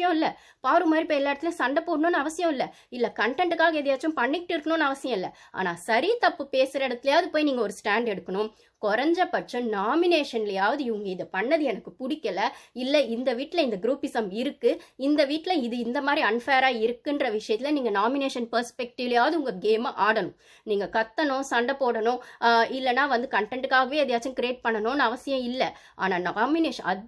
விஷயம் இல்லை. பாரு மாதிரி இப்போ எல்லா இடத்துலையும் சண்டை போடணும்னு அவசியம் இல்லை. இல்லை கண்டென்ட்டுக்காக எதையாச்சும் பண்ணிக்கிட்டு இருக்கணும்னு அவசியம் இல்லை. ஆனால் சரி தப்பு பேசுகிற இடத்துலையாவது போய் நீங்கள் ஒரு ஸ்டாண்ட் எடுக்கணும். குறைஞ்சபட்சம் நாமினேஷன்லையாவது இவங்க இதை பண்ணது எனக்கு பிடிக்கல, இல்லை இந்த வீட்டில் இந்த குரூப்பிசம் இருக்குது, இந்த வீட்டில் இது இந்த மாதிரி அன்ஃபேராக இருக்குன்ற விஷயத்தில் நீங்கள் நாமினேஷன் பெர்ஸ்பெக்டிவ்லையாவது உங்கள் கேமை ஆடணும். நீங்கள் கத்தணும், சண்டை போடணும், இல்லைனா வந்து கண்டென்ட்டுக்காகவே எதையாச்சும் கிரியேட் பண்ணணும்னு அவசியம் இல்லை. ஆனால் நாமினேஷன்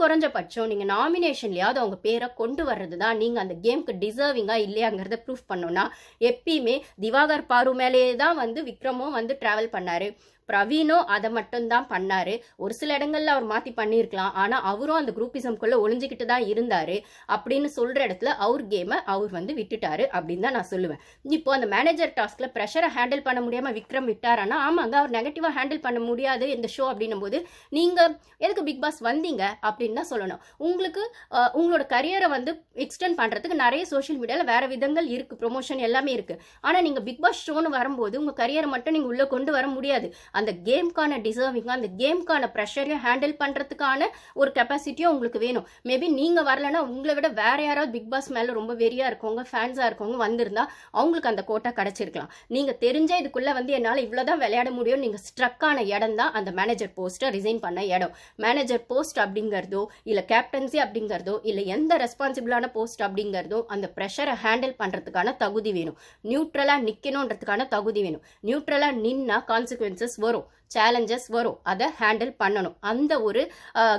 குறைஞ்சபட்சம் நீங்கள் நாமினேஷன்லையாவது அவங்க பேரை கொண்டு வர்றது தான் நீங்கள் அந்த கேமுக்கு டிசர்விங்காக இல்லையாங்கிறத ப்ரூஃப் பண்ணோன்னா. எப்பயுமே திவாகர் பாரு மேலேயே தான் வந்து விக்ரமும் வந்து ட்ராவல் பண்ணார், பிரவீனும் அதை மட்டும்தான் பண்ணாரு. ஒரு சில இடங்கள்ல அவர் மாத்தி பண்ணியிருக்கலாம், ஆனா அவரும் அந்த குரூப்பிசம்குள்ள ஒளிஞ்சுக்கிட்டு தான் இருந்தாரு அப்படின்னு சொல்ற இடத்துல அவர் கேமை அவர் வந்து விட்டுட்டாரு அப்படின்னு தான் நான் சொல்லுவேன். இப்போ அந்த மேனேஜர் டாஸ்க்ல ப்ரெஷரை ஹேண்டில் பண்ண முடியாம விக்ரம் விட்டாரானா, ஆமாங்க அவர் நெகட்டிவா ஹேண்டில் பண்ண முடியாது இந்த ஷோ அப்படின்னும் போது நீங்க எதுக்கு பிக் பாஸ் வந்தீங்க அப்படின்னு தான் சொல்லணும். உங்களுக்கு உங்களோட கரியரை வந்து எக்ஸ்டெண்ட் பண்றதுக்கு நிறைய சோஷியல் மீடியால வேற விதங்கள் இருக்கு, ப்ரொமோஷன் எல்லாமே இருக்கு. ஆனா நீங்க பிக் பாஸ் ஷோன்னு வரும்போது உங்க கரியரை மட்டும் நீங்க உள்ள கொண்டு வர முடியாது. அந்த கேம்கான டிசர்விங்காக அந்த கேம்கான ப்ரெஷரையும் ஹேண்டில் பண்ணுறதுக்கான ஒரு கெப்பாசிட்டியும் உங்களுக்கு வேணும். மேபி நீங்கள் வரலன்னா உங்களை விட வேற யாராவது பிக் பாஸ் மேலே ரொம்ப வெறியாக இருக்கவங்க, ஃபேன்ஸாக இருக்கவங்க வந்திருந்தா அவங்களுக்கு அந்த கோட்டா கிடச்சிருக்கலாம். நீங்கள் தெரிஞ்ச இதுக்குள்ளே வந்து என்னால் இவ்வளோதான் விளையாட முடியும் நீங்கள் ஸ்ட்ரக்கான இடம் தான் அந்த மேனேஜர் போஸ்ட்டை ரிசைன் பண்ண இடம். மேனேஜர் போஸ்ட் அப்படிங்கிறதோ இல்லை கேப்டன்சி அப்படிங்கிறதோ இல்லை எந்த ரெஸ்பான்சிபிளான போஸ்ட் அப்படிங்கிறதோ அந்த ப்ரெஷரை ஹேண்டில் பண்ணுறதுக்கான தகுதி வேணும். நியூட்ரலாக நிற்கணுன்றதுக்கான தகுதி வேணும். நியூட்ரலாக நின்னா கான்சிக்வன்சஸ் வரும், சேலஞ்சஸ் வரும், அதை ஹேண்டில் பண்ணணும். அந்த ஒரு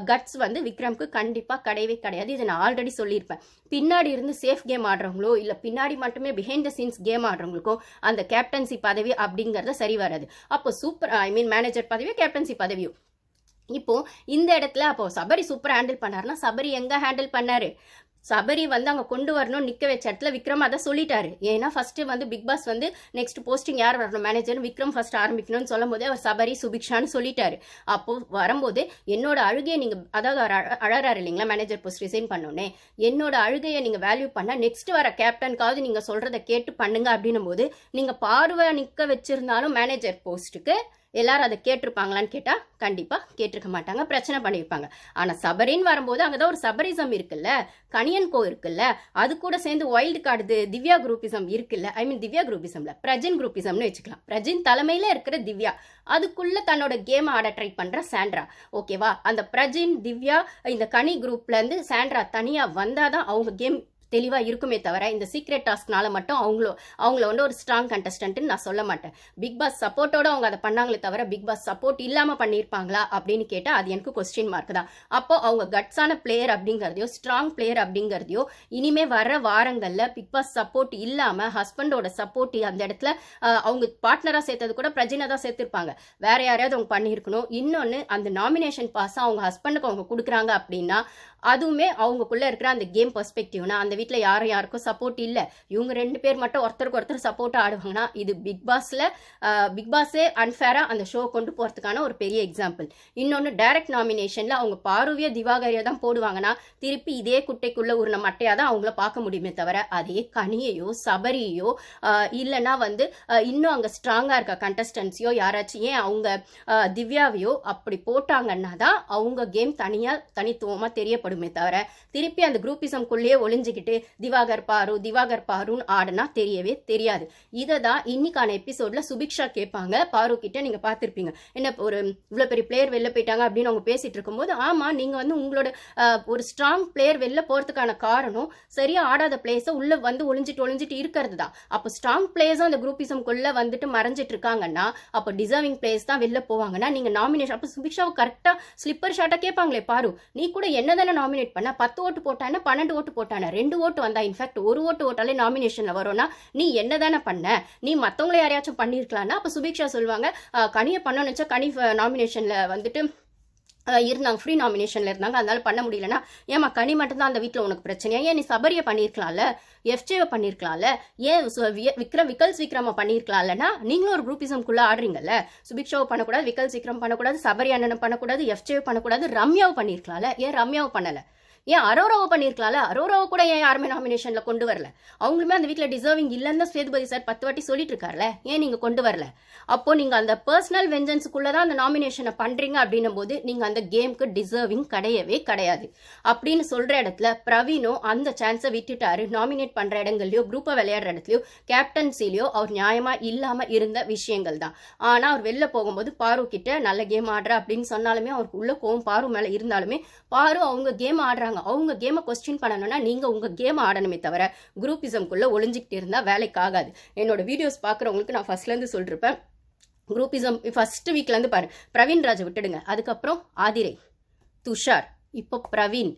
கட்ஸ் வந்து விக்ரம்க்கு கண்டிப்பாக கிடையவே கிடையாது. இதை நான் ஆல்ரெடி சொல்லியிருப்பேன். பின்னாடி இருந்து சேஃப் கேம் ஆடுறவங்களோ இல்லை பின்னாடி மட்டுமே பிஹைண்ட் த சீன்ஸ் கேம் ஆடுறவங்களுக்கோ அந்த கேப்டன்சி பதவி அப்படிங்கிறத சரி வராது. அப்போ மேனேஜர் பதவியோ கேப்டன்சி பதவியோ இப்போ இந்த இடத்துல அப்போ சபரி சூப்பர் ஹேண்டில் பண்ணாருன்னா சபரி எங்க ஹேண்டில் பண்ணாரு? சபரி வந்து அங்கே கொண்டு வரணும் நிற்க வச்ச இடத்துல விக்ரம் அதை சொல்லிட்டாரு. ஏன்னா ஃபர்ஸ்ட் வந்து பிக் பாஸ் வந்து நெக்ஸ்ட் போஸ்டிங் யார் வரணும் மேனேஜர்னு விக்ரம் ஃபர்ஸ்ட் ஆரம்பிக்கணும்னு சொல்லும் போதே அவர் சபரி சுபிக்ஷான்னு சொல்லிட்டாரு. அப்போ வரும்போது என்னோட அழுகையை நீங்கள் அதாவது அழறாரு இல்லைங்களா மேனேஜர் போஸ்ட் ரிசைன் பண்ணோன்னே, என்னோட அழுகையை நீங்கள் வேல்யூ பண்ணால் நெக்ஸ்ட் வர கேப்டனுக்காவது நீங்கள் சொல்கிறத கேட்டு பண்ணுங்க அப்படின்னும் போது நீங்கள் பார்வை நிற்க வச்சிருந்தாலும் மேனேஜர் போஸ்ட்டுக்கு எல்லாரும் அதை கேட்டிருப்பாங்களான்னு கேட்டால் கண்டிப்பாக கேட்டிருக்க மாட்டாங்க, பிரச்சனை பண்ணியிருப்பாங்க. ஆனால் சபரின்னு வரும்போது அங்கே தான் ஒரு சபரிசம் இருக்குல்ல, கனியன்கோ இருக்குல்ல, அது கூட சேர்ந்து வைல்டு கார்டு திவ்யா குரூப்பிசம் இருக்குல்ல, திவ்யா குரூப்பிசம்ல பிரஜின் குரூப்பிசம்னு வச்சுக்கலாம். பிரஜின் தலைமையில் இருக்கிற திவ்யா, அதுக்குள்ள தன்னோட கேம் ஆட ட்ரை பண்ற சாண்ட்ரா. ஓகேவா? அந்த பிரஜின் திவ்யா இந்த கனி குரூப்ல இருந்து சாண்ட்ரா தனியா வந்தாதான் அவங்க கேம் தெளிவாக இருக்குமே தவிர இந்த சீக்ரெட் டாஸ்க்னால மட்டும் அவங்கள வந்து ஒரு ஸ்ட்ராங் கண்டஸ்டன்ட்னு நான் சொல்ல மாட்டேன். பிக் பாஸ் சப்போர்ட்டோட அவங்க அதை பண்ணாங்களே தவிர பிக் பாஸ் சப்போர்ட் இல்லாமல் பண்ணியிருப்பாங்களா அப்படின்னு கேட்டால் அது எனக்கு கொஸ்டின் மார்க் தான். அப்போ அவங்க கட்ஸான பிளேயர் அப்படிங்கிறதையோ ஸ்ட்ராங் பிளேயர் அப்படிங்கிறதையோ இனிமே வர வாரங்களில் பிக் பாஸ் சப்போர்ட் இல்லாமல் ஹஸ்பண்டோட சப்போர்ட் அந்த இடத்துல அவங்க பார்ட்னராக சேர்த்தது கூட பிரஜினை தான் சேர்த்துருப்பாங்க, வேற யாரையாவது அவங்க பண்ணியிருக்கணும். இன்னொன்று அந்த நாமினேஷன் பாஸ் அவங்க ஹஸ்பண்டுக்கு அவங்க கொடுக்குறாங்க அப்படின்னா அதுவுமே அவங்களுக்குள்ள இருக்கிற அந்த கேம் பெர்ஸ்பெக்டிவ்னா அந்த வீட்டில் யாருக்கும் சப்போர்ட் இல்லை, இவங்க ரெண்டு பேர் மட்டும் ஒருத்தருக்கு ஒருத்தர் சப்போர்ட் ஆடுவாங்கன்னா இது பிக் பாஸே அன்ஃபேரா அந்த ஷோ கொண்டு போறதுக்கான ஒரு பெரிய எக்ஸாம்பிள். இன்னொன்று டைரக்ட் நாமினேஷன்ல அவங்க பார்வையோ திவாகரியா தான் போடுவாங்கன்னா திருப்பி இதே குட்டைக்குள்ள ஒரு மட்டையா தான் அவங்கள பார்க்க முடியுமே தவிர அதே கனியையோ சபரியோ இல்லைன்னா வந்து இன்னும் அங்கே ஸ்ட்ராங்கா இருக்க கண்டஸ்டன்ஸையோ யாராச்சும் ஏன் அவங்க திவ்யாவையோ அப்படி போட்டாங்கன்னா தான் அவங்க கேம் தனித்துவமா தெரியப்படும் தவிர திருப்பி அந்த குரூப்பிசம்குள்ளேயே ஒளிஞ்சுக்கிட்டு திவாகர் பாருன்னு ஆடுனா தெரியவே தெரியாது. இதை தான் இன்னைக்கான எபிசோட்ல சுபிக்ஷா கேட்பாங்க பாரு கிட்ட. நீங்க பார்த்திருப்பீங்க, என்ன ஒரு இவ்வளவு பெரிய பிளேயர் வெளில போயிட்டாங்க அப்படின்னு அவங்க பேசிட்டு இருக்கும்போது, ஆமா நீங்க வந்து உங்களோட ஒரு ஸ்ட்ராங் பிளேயர் வெளில போறதுக்கான காரணம் சரியா ஆடாத பிளேயர்ஸை உள்ள வந்து ஒளிஞ்சிட்டு இருக்கிறது தான். அப்போ ஸ்ட்ராங் பிளேயர்ஸும் அந்த குரூப்பிசம்குள்ள வந்துட்டு மறைஞ்சிட்டு இருக்காங்கன்னா அப்போ டிசர்விங் பிளேயர்ஸ் தான் வெளில போவாங்கன்னா நீங்க நாமினேஷன் அப்போ சுபிக்ஷாவை கரெக்டா ஸ்லிப்பர் ஷாட்டா கேட்பாங்களே, பாரு நீ கூட என்னதானே நாமினேட் பண்ண, 10 ஓட்டு போட்டானே 12 ஓட்டு போட்டானே 2 ஓட்டு வந்தா, இன்ஃபேக்ட் 1 ஓட்டு ஓட்டாலே நாமினேஷன்ல வரும்னா நீ என்னதானே பண்ண, நீ மத்தவங்கள யாரையாச்சும் பண்ணிருக்கலாம்னா அப்ப சுபிக்ஷா சொல்லுவாங்க கனியை பண்ணணுச்சா கனி நாமினேஷன்ல வந்துட்டு இருந்தாங்க, ஃப்ரீ நாமினேஷன்ல இருந்தாங்க, அதனால பண்ண முடியலன்னா ஏமா கனி மட்டும்தான் அந்த வீட்டில் உனக்கு பிரச்சனையா, ஏன் நீ சபரியை பண்ணியிருக்கலாம்ல, எஃப்ஜேவை பண்ணியிருக்கலாம்ல, ஏன் விக்கல்ஸ் விக்ரம பண்ணியிருக்கலாம்லன்னா நீங்களும் ஒரு குரூப்பிசம்குள்ள ஆடுறீங்கல்ல, சுபிக்ஷாவை பண்ணக்கூடாது, விக்கல்ஸ் விக்ரம் பண்ணக்கூடாது, சபரி அண்ணனை பண்ணக்கூடாது, எஃப்ஜேவை பண்ணக்கூடாது, ரம்யாவை பண்ணியிருக்கலாம்ல, ஏன் ரம்யாவை பண்ணல? ஏன் அரோராவை பண்ணியிருக்கலாம்ல, அரோராவை கூட ஏன் யாருமே நாமினேஷன்ல கொண்டு வரல? அவங்களுமே அந்த வீட்டில் டிசர்விங் இல்லைன்னு தான் சேதுபதி சார் 10 வாட்டி சொல்லிட்டு இருக்காருல்ல, ஏன் நீங்க கொண்டு வரல? அப்போ நீங்க அந்த பர்சனல் வெஞ்சன்ஸுக்குள்ளதான் அந்த நாமினேஷனை பண்றீங்க அப்படின்னும் போது நீங்க அந்த கேமுக்கு டிசர்விங் கிடையவே கிடையாது அப்படின்னு சொல்ற இடத்துல பிரவீனோ அந்த சான்ஸை விட்டுட்டாரு. நாமினேட் பண்ற இடங்கள்லயோ குரூப்பை விளையாடுற இடத்துலயோ கேப்டன்சிலயோ அவர் நியாயமா இல்லாம இருந்த விஷயங்கள் தான். ஆனா அவர் வெளில போகும்போது பாரு கிட்ட நல்ல கேம் ஆடுற அப்படின்னு சொன்னாலுமே அவருக்கு உள்ள கோவம் பாரு மேல இருந்தாலுமே, பாரு அவங்க கேம் ஆடுறாங்க, அவங்க கேமை கொஸ்டின் பண்ணணும்னா நீங்க உங்க கேம் ஆடணுமே தவிர குரூப்பிசம்குள்ள ஒளிஞ்சிக்கிட்டு இருந்தா வேலைக்கு ஆகாது. என்னோட வீடியோஸ் பாக்குறவங்களுக்கு நான் ஃபர்ஸ்ட்ல இருந்து சொல்லிருப்பேன், குரூப்பிசம் ஃபர்ஸ்ட் வீக்ல இருந்து பாரு. பிரவீன் ராஜை விட்டுடுங்க, அதுக்கப்புறம் ஆதிரை, துஷார், இப்போ பிரவீன்.